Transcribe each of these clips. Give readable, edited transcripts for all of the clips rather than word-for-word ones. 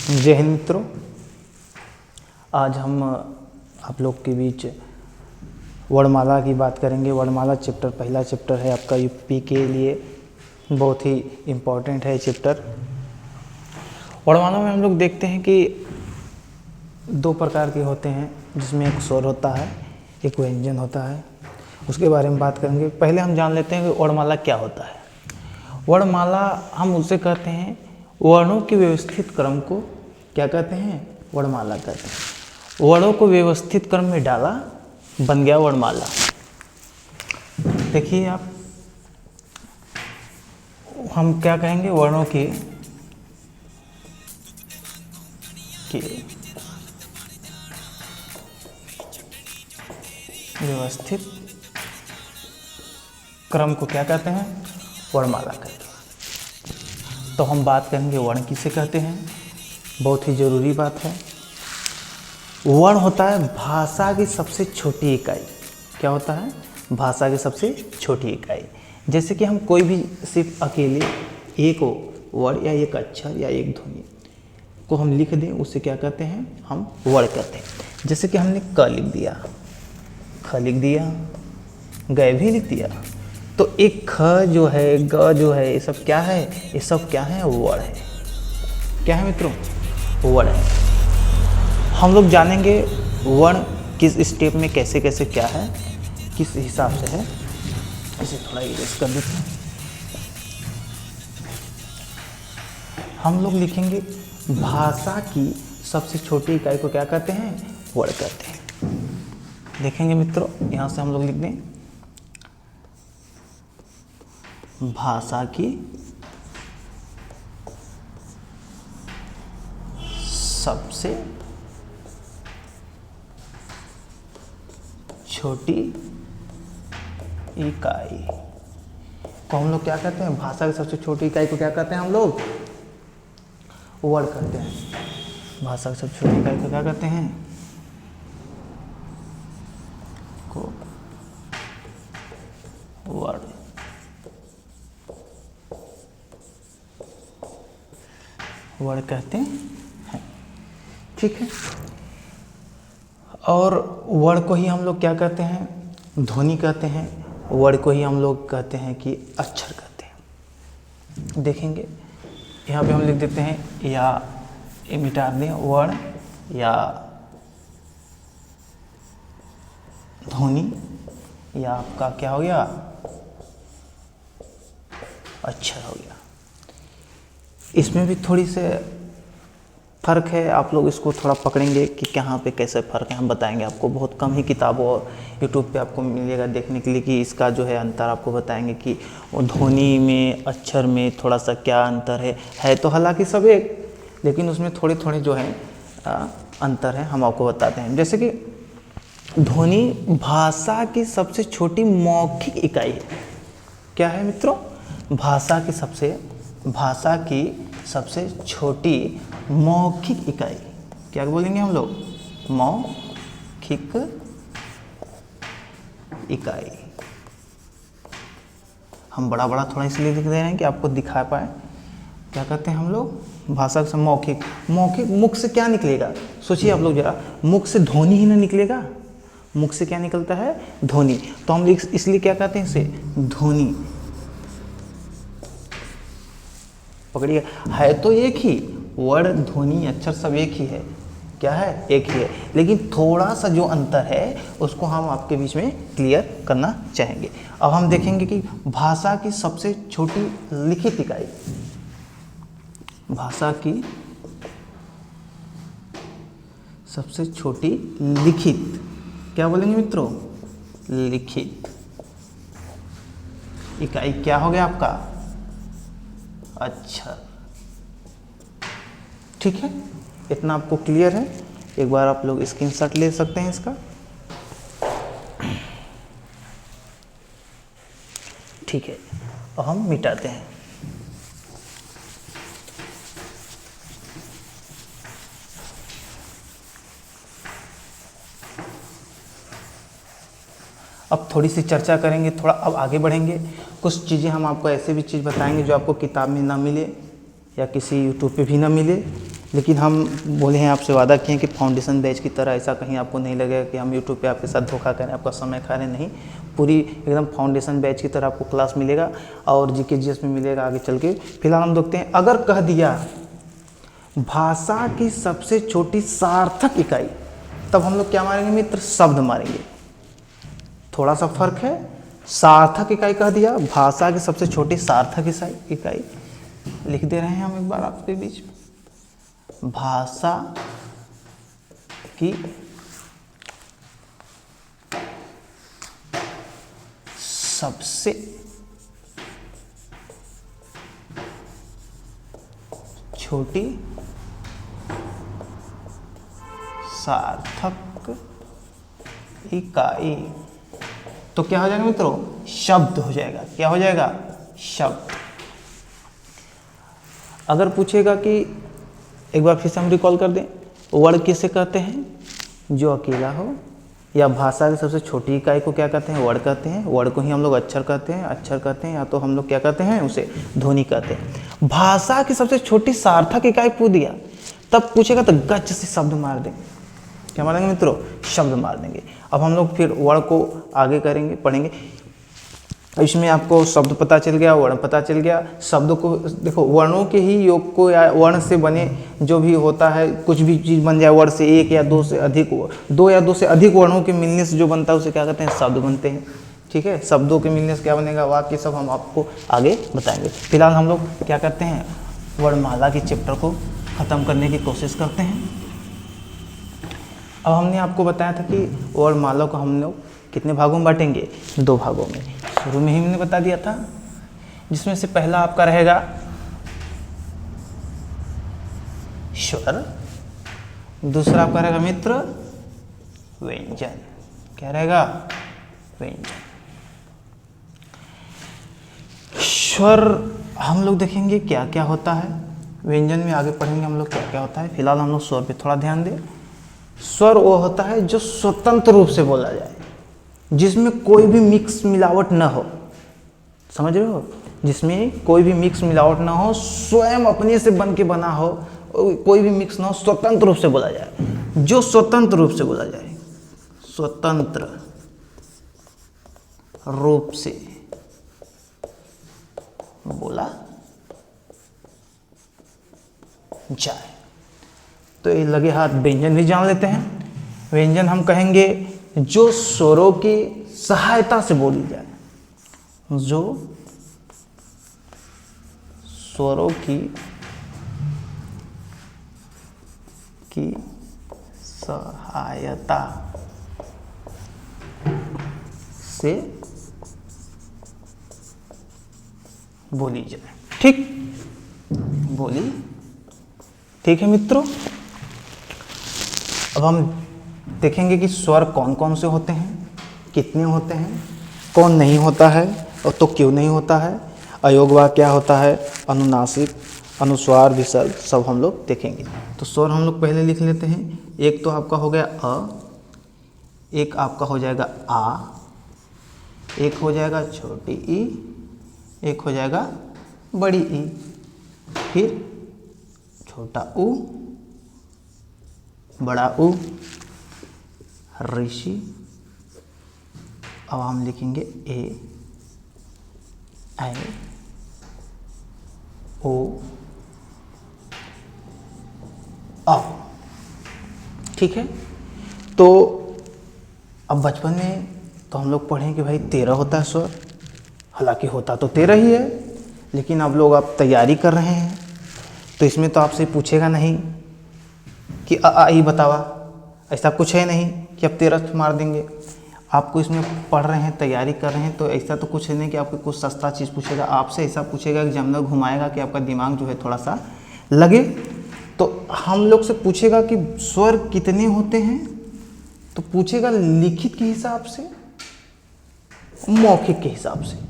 जय हिंद मित्रों, आज हम आप लोग के बीच वर्णमाला की बात करेंगे। वर्णमाला चैप्टर, पहला चैप्टर है आपका यूपी के लिए बहुत ही इम्पोर्टेंट है चैप्टर। वर्णमाला में हम लोग देखते हैं कि दो प्रकार के होते हैं, जिसमें एक स्वर होता है, एक व्यंजन होता है। उसके बारे में बात करेंगे। पहले हम जान लेते हैं कि वर्णमाला क्या होता है। वर्णमाला हम उसे कहते हैं, वर्णों के व्यवस्थित क्रम को क्या कहते हैं? वर्णमाला कहते हैं। वर्णों को व्यवस्थित क्रम में डाला, बन गया वर्णमाला। देखिए आप, हम क्या कहेंगे? वर्णों की व्यवस्थित क्रम को क्या कहते हैं? वर्णमाला कहते हैं। तो हम बात करेंगे वर्ण किसे कहते हैं। बहुत ही ज़रूरी बात है। वर्ण होता है भाषा की सबसे छोटी इकाई। क्या होता है? भाषा की सबसे छोटी इकाई। जैसे कि हम कोई भी सिर्फ अकेले एक वर्ण या एक अक्षर या एक ध्वनि को हम लिख दें, उसे क्या कहते हैं? हम वर्ण कहते हैं। जैसे कि हमने क लिख दिया, ख लिख दिया, ग भी लिख दिया, तो एक ख जो है, ग जो है, ये सब क्या है? ये सब क्या है? वर्ण है। क्या है मित्रों? वर्ण है। हम लोग जानेंगे वर्ण किस स्टेप में कैसे कैसे क्या है, किस हिसाब से है। इसे थोड़ा इरेज कर देते हैं। हम लोग लिखेंगे भाषा की सबसे छोटी इकाई को क्या कहते हैं? वर्ण कहते हैं। देखेंगे मित्रों, यहाँ से हम लोग लिख दें भाषा की सबसे छोटी इकाई को हम लोग क्या कहते हैं? भाषा की सबसे छोटी इकाई को क्या कहते हैं? हम लोग वर्ण कहते हैं। भाषा की सबसे छोटी इकाई को क्या कहते हैं? को वर्ण। वर्ण कहते हैं। ठीक है। और वर्ण को ही हम लोग क्या कहते हैं? ध्वनि कहते हैं। वर्ण को ही हम लोग कहते हैं कि अक्षर कहते हैं। देखेंगे यहाँ पे हम लिख देते हैं, या ये मिटा दें, वर्ण या ध्वनि, या आपका क्या हो गया? अक्षर हो गया। इसमें भी थोड़ी से फ़र्क है। आप लोग इसको थोड़ा पकड़ेंगे कि कहाँ पे कैसे फ़र्क है, हम बताएंगे आपको। बहुत कम ही किताबों और यूट्यूब पे आपको मिलेगा देखने के लिए कि इसका जो है अंतर आपको बताएंगे कि वो ध्वनि में, अक्षर में थोड़ा सा क्या अंतर है तो हालांकि सब एक, लेकिन उसमें थोड़े थोड़े जो है अंतर है, हम आपको बताते हैं। जैसे कि ध्वनि भाषा की सबसे छोटी मौखिक इकाई है। क्या है मित्रों? भाषा की सबसे छोटी मौखिक इकाई। क्या बोलेंगे हम लोग? मौखिक इकाई। हम बड़ा बड़ा थोड़ा इसलिए लिख दे रहे हैं कि आपको दिखा पाए। क्या कहते हैं हम लोग? भाषा से मौखिक। मौखिक, मुख से क्या निकलेगा? सोचिए आप लोग जरा, मुख से ध्वनि ही ना निकलेगा। मुख से क्या निकलता है? ध्वनि। तो हम इसलिए क्या कहते हैं इसे? ध्वनि। पकड़िए, है तो एक ही, वर्ण, ध्वनि, अक्षर सब एक ही है। क्या है? एक ही है, लेकिन थोड़ा सा जो अंतर है उसको हम आपके बीच में क्लियर करना चाहेंगे। अब हम देखेंगे कि भाषा की सबसे छोटी लिखित इकाई, भाषा की सबसे छोटी लिखित, क्या बोलेंगे मित्रों? लिखित इकाई क्या हो गया आपका? अक्षर। ठीक है, इतना आपको क्लियर है। एक बार आप लोग स्क्रीनशॉट ले सकते हैं इसका। ठीक है, और हम मिटाते हैं। अब थोड़ी सी चर्चा करेंगे, थोड़ा अब आगे बढ़ेंगे। कुछ चीज़ें हम आपको ऐसे भी चीज़ बताएंगे जो आपको किताब में ना मिले या किसी यूट्यूब पे भी ना मिले, लेकिन हम बोले हैं, आपसे वादा किए हैं कि फाउंडेशन बैच की तरह ऐसा कहीं आपको नहीं लगेगा कि हम यूट्यूब पे आपके साथ धोखा करें, आपका समय खा रहे, नहीं। पूरी एकदम फाउंडेशन बैच की तरह आपको क्लास मिलेगा और जीके जीएस में मिलेगा आगे चल के। फिलहाल हम देखते हैं, अगर कह दिया भाषा की सबसे छोटी सार्थक इकाई, तब हम लोग क्या मारेंगे मित्र? शब्द मारेंगे। थोड़ा सा फर्क है। सार्थक इकाई कह दिया, भाषा की सबसे छोटी सार्थक इकाई लिख दे रहे हैं हम एक बार आपके बीच में। भाषा की सबसे छोटी सार्थक इकाई, तो क्या हो जाएगा मित्रों? शब्द हो जाएगा। क्या हो जाएगा? शब्द। अगर पूछेगा कि, एक बार फिर से हम रिकॉल कर दें, वर्ड किसे कहते हैं? जो अकेला हो। या भाषा की सबसे छोटी इकाई को क्या कहते हैं? वर्ड कहते हैं। वर्ड को ही हम लोग अक्षर कहते हैं, या तो हम लोग क्या कहते हैं? उसे ध्वनि कहते हैं। भाषा की सबसे छोटी सार्थक इकाई पूछ दिया, तब पूछेगा तो गच से शब्द मार देंगे। क्या मारेंगे मित्रों? शब्द मार देंगे। अब हम लोग फिर वर्ण को आगे करेंगे, पढ़ेंगे। इसमें आपको शब्द पता चल गया, वर्ण पता चल गया। शब्द को देखो, वर्णों के ही योग को या वर्ण से बने जो भी होता है, कुछ भी चीज़ बन जाए वर्ण से, एक या दो से अधिक, दो या दो से अधिक वर्णों के मिलने से जो बनता है उसे क्या कहते हैं? शब्द बनते हैं। ठीक है, शब्दों के मिलने से क्या बनेगा? वाक्य। सब हम आपको आगे बताएंगे। फिलहाल हम लोग क्या करते हैं? वर्णमाला के चैप्टर को ख़त्म करने की कोशिश करते हैं। अब हमने आपको बताया था कि वर्णमाला को हम लोग कितने भागों में बांटेंगे? 2 भागों में। शुरू में ही हमने बता दिया था, जिसमें से पहला आपका रहेगा स्वर, दूसरा आपका रहेगा मित्र व्यंजन। क्या रहेगा? व्यंजन। स्वर हम लोग देखेंगे क्या क्या होता है, व्यंजन में आगे पढ़ेंगे हम लोग क्या क्या होता है। फिलहाल हम लोग स्वर पे थोड़ा ध्यान दें। स्वर वो होता है जो स्वतंत्र रूप से बोला जाए, जिसमें कोई भी मिक्स मिलावट न हो। समझ रहे हो? जिसमें कोई भी मिक्स मिलावट ना हो, स्वयं अपने से बन के बना हो, कोई भी मिक्स ना हो, स्वतंत्र रूप से बोला जाए। जो स्वतंत्र रूप से बोला जाए, स्वतंत्र रूप से बोला जाए। तो ये लगे हाथ व्यंजन भी जान लेते हैं। व्यंजन हम कहेंगे जो स्वरों की सहायता से बोली जाए, जो स्वरों की सहायता से बोली जाए। ठीक, बोली। ठीक है मित्रों, अब हम देखेंगे कि स्वर कौन कौन से होते हैं, कितने होते हैं, कौन नहीं होता है और तो क्यों नहीं होता है, अयोग वाक्य क्या होता है, अनुनासिक, अनुस्वार, विसर्ग, सब हम लोग देखेंगे। तो स्वर हम लोग पहले लिख लेते हैं। एक तो आपका हो गया अ, एक आपका हो जाएगा आ, एक हो जाएगा छोटी ई, एक हो जाएगा बड़ी ई, फिर छोटा ऊ, बड़ा ऊ, ऋषि। अब हम लिखेंगे ए, ऐ, ओ, औ। ठीक है। तो अब बचपन में तो हम लोग पढ़ें कि भाई 13 होता है स्वर, हालांकि होता तो 13 ही है, लेकिन अब लोग आप तैयारी कर रहे हैं तो इसमें तो आपसे पूछेगा नहीं कि आ ई बतावा, ऐसा कुछ है नहीं कि अब 13 मार देंगे। आपको इसमें पढ़ रहे हैं, तैयारी कर रहे हैं, तो ऐसा तो कुछ है नहीं कि आपको कुछ सस्ता चीज़ पूछेगा। आपसे ऐसा पूछेगा कि एग्जामिनर घुमाएगा कि आपका दिमाग जो है थोड़ा सा लगे। तो हम लोग से पूछेगा कि स्वर कितने होते हैं, तो पूछेगा लिखित के हिसाब से, मौखिक के हिसाब से।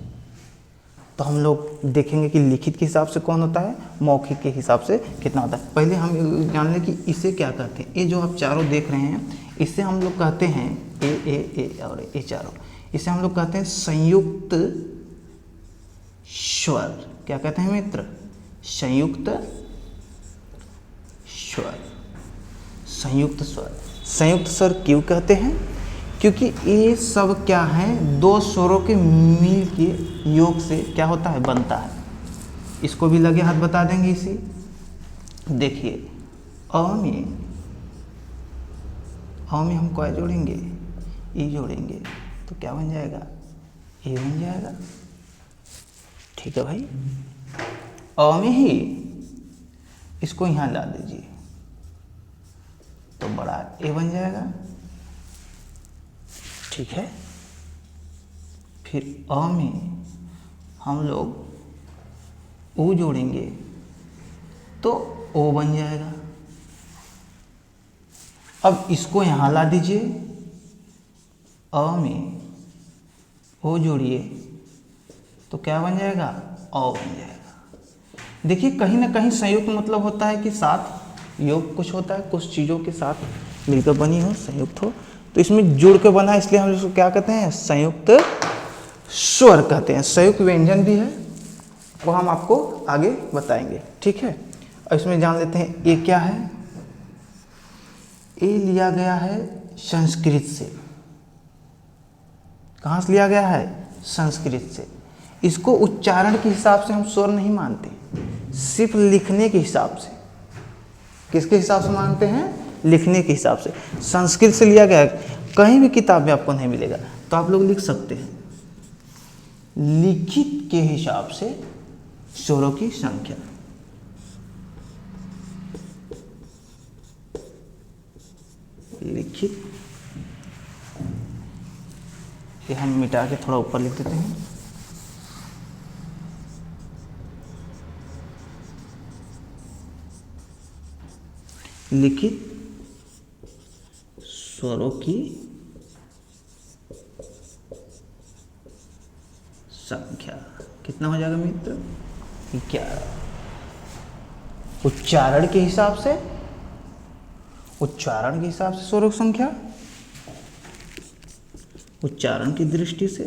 तो हम लोग देखेंगे कि लिखित के हिसाब से कौन होता है, मौखिक के हिसाब से कितना होता है। पहले हम जान लें कि इसे क्या कहते हैं। ये जो आप चारों देख रहे हैं, इसे हम लोग कहते हैं ए और ए चारों, इसे हम लोग कहते हैं संयुक्त स्वर। क्या कहते हैं मित्र? संयुक्त स्वर, संयुक्त स्वर। संयुक्त स्वर क्यों कहते हैं? क्योंकि ये सब क्या है, दो स्वरों के मिल के योग से क्या होता है, बनता है। इसको भी लगे हाथ बता देंगे इसी। देखिए अ में हम क्या जोड़ेंगे, ई जोड़ेंगे, तो क्या बन जाएगा, ए बन जाएगा। ठीक है भाई, अ में ही इसको यहाँ ला दीजिए तो बड़ा ए बन जाएगा। ठीक है, फिर अ में हम लोग ऊ जोड़ेंगे तो ओ बन जाएगा। अब इसको यहाँ ला दीजिए, अ में ओ जोड़िए तो क्या बन जाएगा, औ बन जाएगा। देखिए कहीं ना कहीं संयुक्त मतलब होता है कि साथ योग कुछ होता है, कुछ चीज़ों के साथ मिलकर बनी हो, संयुक्त हो, तो इसमें जुड़ के बना है, इसलिए हम इसको क्या कहते हैं, संयुक्त स्वर कहते हैं। संयुक्त व्यंजन भी है, वो हम आपको आगे बताएंगे। ठीक है, और इसमें जान लेते हैं ये क्या है। ये लिया गया है संस्कृत से। कहाँ से लिया गया है, संस्कृत से। इसको उच्चारण के हिसाब से हम स्वर नहीं मानते, सिर्फ लिखने के हिसाब से। किसके हिसाब से मानते हैं, लिखने के हिसाब से। संस्कृत से लिया गया है, कहीं भी किताब में आपको नहीं मिलेगा, तो आप लोग लिख सकते हैं लिखित के हिसाब से स्वरों की संख्या। लिखित, ये हम मिटा के थोड़ा ऊपर लिख देते हैं। लिखित स्वरों की संख्या कितना हो जाएगा मित्र, 11। उच्चारण के हिसाब से, उच्चारण के हिसाब से स्वरों की संख्या, उच्चारण की दृष्टि से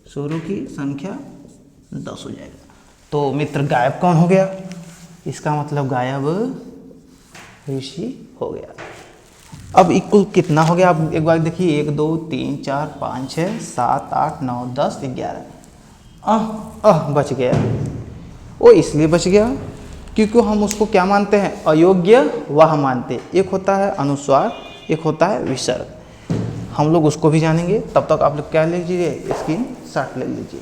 स्वरों की संख्या 10 हो जाएगा। तो मित्र गायब कौन हो गया, इसका मतलब गायब ऋषि हो गया। अब कुल कितना हो गया, आप एक बार देखिए, 1 2 3 4 5 6 7 8 9 10 11। बच गया। वो इसलिए बच गया क्योंकि हम उसको क्या मानते हैं, अयोग्य वाह मानते हैं। एक होता है अनुस्वार, एक होता है विसर्ग। हम लोग उसको भी जानेंगे। तब तक आप लोग क्या ले लीजिए, स्क्रीन शॉट ले लीजिए।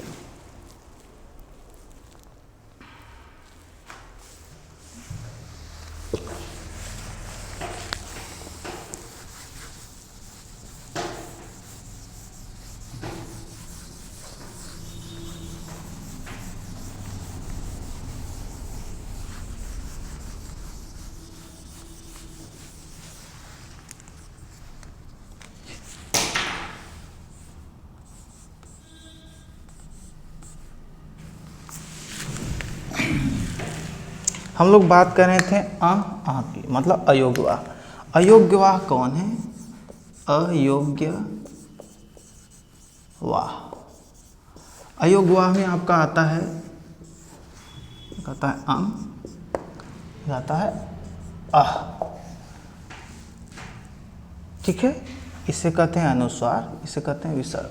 हम लोग बात कर रहे थे आ की, मतलब अयोग्यवाह। अयोग्यवाह कौन है, अयोग्यवाह। अयोग्यवाह में आपका आता है, कहता है आता है आह। ठीक है, इसे कहते हैं अनुस्वार, इसे कहते हैं विसर्ग।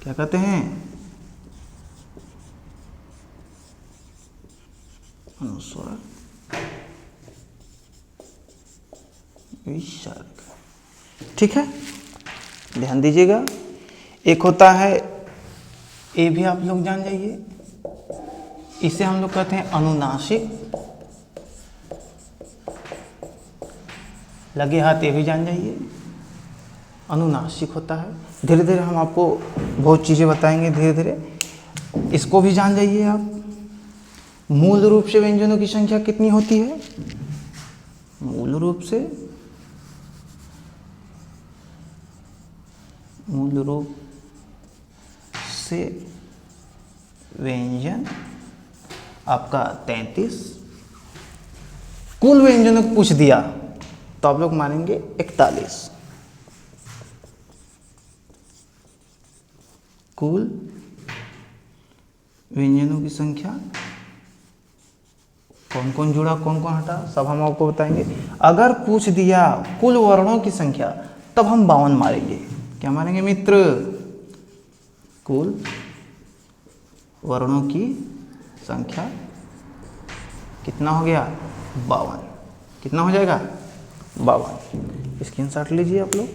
क्या कहते हैं, अनुस्वार विसर्ग। ठीक है, ध्यान दीजिएगा। एक होता है, ये भी आप लोग जान जाइए, इसे हम लोग कहते हैं अनुनासिक। लगे हाथ, ये भी जान जाइए, अनुनासिक होता है। धीरे धीरे हम आपको बहुत चीज़ें बताएंगे, धीरे धीरे इसको भी जान जाइए आप। मूल रूप से व्यंजनों की संख्या कितनी होती है, मूल रूप से व्यंजन आपका 33। कुल व्यंजनों को पूछ दिया तो आप लोग मानेंगे 41। कुल व्यंजनों की संख्या, कौन कौन जुड़ा कौन कौन हटा सब हम आपको बताएंगे। अगर पूछ दिया कुल वर्णों की संख्या तब हम 52 मारेंगे। क्या मारेंगे मित्र? कुल वर्णों की संख्या कितना हो गया? 52। कितना हो जाएगा? 52। स्क्रीनशॉट लीजिए आप लोग।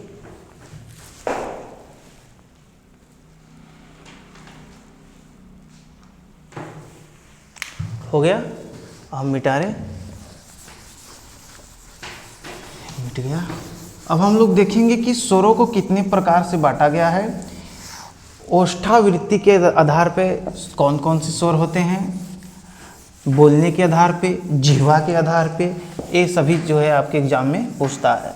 हो गया? हम मिटा रहे, मिट गया। अब हम लोग देखेंगे कि स्वरों को कितने प्रकार से बांटा गया है। ओष्ठावृत्ति के आधार पे कौन कौन से स्वर होते हैं, बोलने के आधार पे, जिह्वा के आधार पे, ये सभी जो है आपके एग्जाम में पूछता है।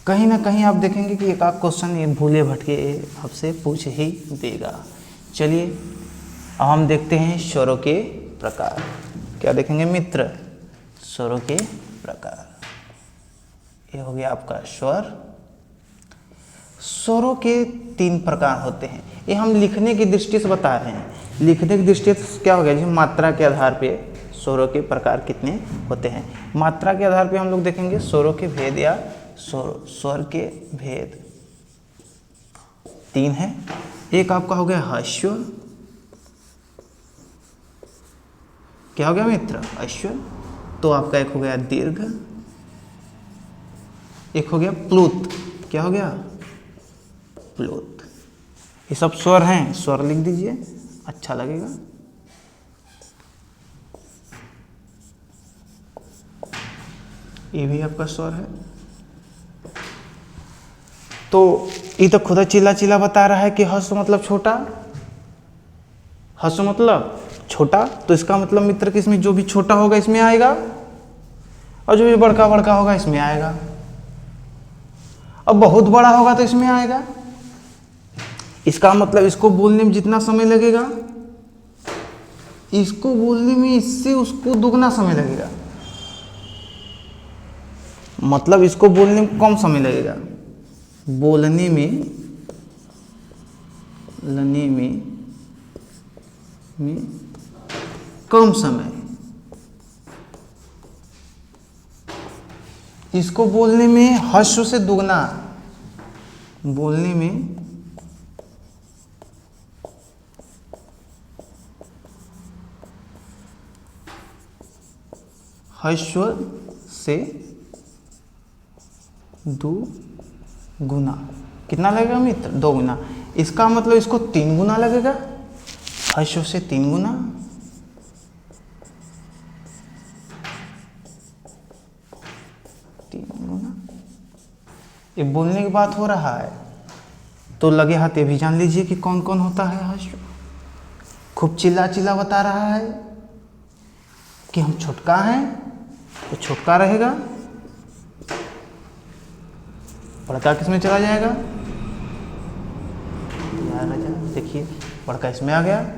कहीं ना कहीं आप देखेंगे कि एक आध क्वेश्चन ये भूले भटके आपसे पूछ ही देगा। चलिए अब हम देखते हैं स्वरों के प्रकार। क्या देखेंगे मित्र? स्वरों के प्रकार। ये हो गया आपका स्वर। स्वरों के 3 प्रकार होते हैं। ये हम लिखने की दृष्टि से बता रहे हैं। लिखने की दृष्टि से क्या हो गया? जैसे मात्रा के आधार पे स्वरों के प्रकार कितने होते हैं। मात्रा के आधार पे हम लोग देखेंगे स्वरों के भेद या स्वर के भेद 3 हैं। एक आपका हो गया ह्रस्व। क्या हो गया मित्र? ह्रस्व। तो आपका एक हो गया दीर्घ, एक हो गया प्लुत। क्या हो गया? प्लुत। ये सब स्वर हैं, स्वर लिख दीजिए, अच्छा लगेगा। ये भी आपका स्वर है। तो ये तो खुदा चिल्ला चिल्ला बता रहा है कि ह्रस्व मतलब छोटा, ह्रस्व मतलब छोटा। तो इसका मतलब मित्र कि इसमें जो भी छोटा होगा इसमें आएगा और जो भी बड़का बड़का होगा इसमें आएगा। अब बहुत बड़ा होगा तो इसमें आएगा। इसका मतलब इसको बोलने में जितना समय लगेगा, इसको बोलने में इससे उसको दुगना समय लगेगा। मतलब इसको बोलने में कम समय लगेगा, बोलने में कम समय। इसको बोलने में ह्रस्व से दुगना, बोलने में ह्रस्व से 2 गुना। कितना लगेगा मित्र? 2 गुना। इसका मतलब इसको 3 गुना लगेगा, ह्रस्व से 3 गुना। ये बोलने की बात हो रहा है तो लगे हाथ ये भी जान लीजिए कि कौन कौन होता है ह्रस्व। खूब चिल्ला चिल्ला बता रहा है कि हम छुटका हैं तो छुटका रहेगा, बड़का किस में चला जाएगा? देखिए बड़का इसमें आ गया।